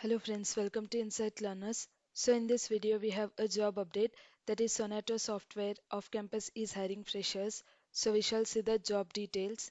Hello friends, welcome to Insight Learners. So in this video we have a job update, that is Sonata Software off campus is hiring freshers. So we shall see the job details.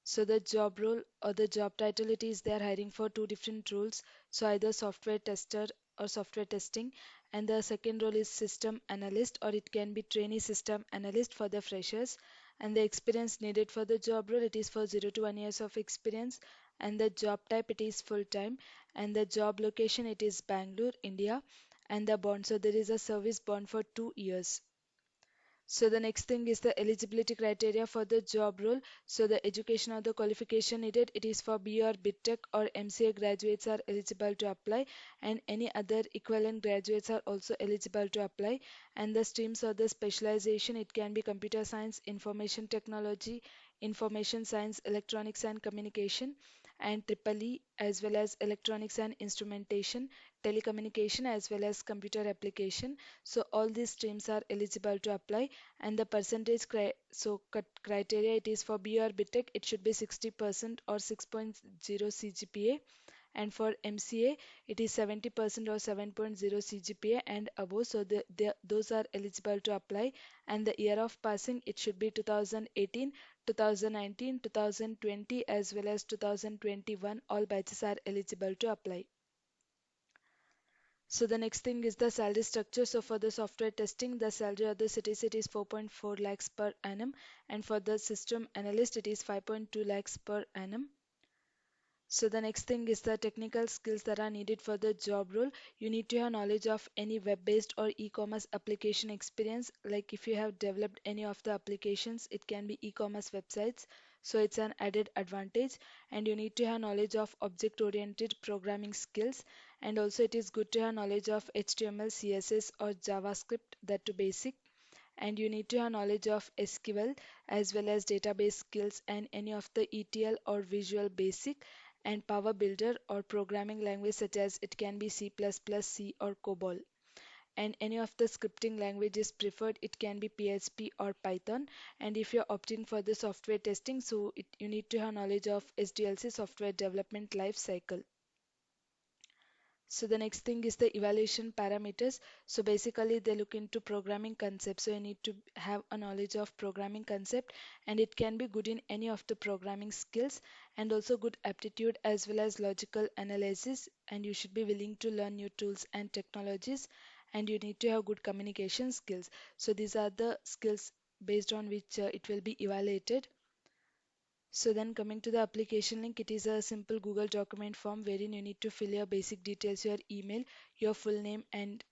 So the job role or the job title, it is they are hiring for two different roles. So either software tester or software testing, and the second role is system analyst, or it can be trainee system analyst for the freshers. And the experience needed for the job role, it is for 0 to 1 years of experience, and the job type, it is full time, and the job location, it is Bangalore, India, and the bond, so there is a service bond for 2 years. So the next thing is the eligibility criteria for the job role. So the education or the qualification needed, it is for B or BTech or MCA graduates are eligible to apply, and any other equivalent graduates are also eligible to apply. And the streams or the specialization, it can be computer science, information technology, information science, electronics and communication, and triple E, as well as electronics and instrumentation, telecommunication, as well as computer application. So all these streams are eligible to apply. And the percentage criteria, it is for B or BTech, it should be 60% or 6.0 CGPA, and for MCA it is 70% or 7.0 CGPA and above, so those are eligible to apply. And the year of passing, it should be 2018, 2019, 2020, as well as 2021, all batches are eligible to apply. So the next thing is the salary structure. So for the software testing, the salary of the CTC is 4.4 lakhs per annum, and for the system analyst, it is 5.2 lakhs per annum. So the next thing is the technical skills that are needed for the job role. You need to have knowledge of any web-based or e-commerce application experience. Like if you have developed any of the applications, it can be e-commerce websites. So it's an added advantage. And you need to have knowledge of object-oriented programming skills. And also it is good to have knowledge of HTML, CSS or JavaScript, that to basic. And you need to have knowledge of SQL as well as database skills and any of the ETL or Visual Basic, and Power Builder or programming language such as it can be C++, C or COBOL. And any of the scripting language is preferred, it can be PHP or Python. And if you're opting for the software testing, so you need to have knowledge of SDLC, software development life cycle. So the next thing is the evaluation parameters. So basically they look into programming concepts. So you need to have a knowledge of programming concept, and it can be good in any of the programming skills, and also good aptitude as well as logical analysis, and you should be willing to learn new tools and technologies, and you need to have good communication skills. So these are the skills based on which it will be evaluated. So then coming to the application link, it is a simple Google document form wherein you need to fill your basic details, your email, your full name and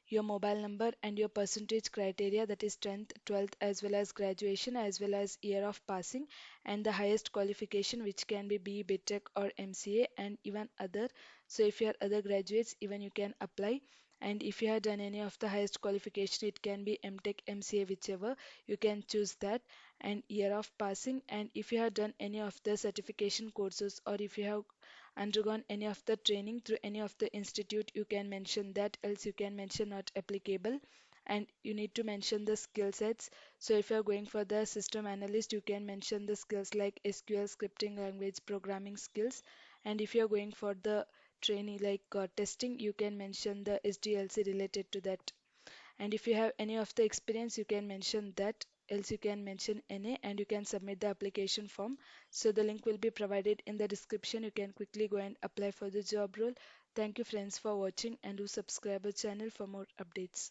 your mobile number, and your percentage criteria, that is 10th, 12th, as well as graduation, as well as year of passing, and the highest qualification, which can be BTech or MCA and even other. So if you are other graduates, even you can apply. And if you have done any of the highest qualification, it can be MTech, MCA, whichever, you can choose that, and year of passing. And if you have done any of the certification courses, or if you have undergone any of the training through any of the institute, you can mention that, else you can mention not applicable. And you need to mention the skill sets. So if you are going for the system analyst, you can mention the skills like SQL, scripting language, programming skills. And if you are going for the trainee like testing, you can mention the SDLC related to that. And if you have any of the experience, you can mention that, else you can mention NA, and you can submit the application form. So the link will be provided in the description. You can quickly go and apply for the job role. Thank you friends for watching, and do subscribe our channel for more updates.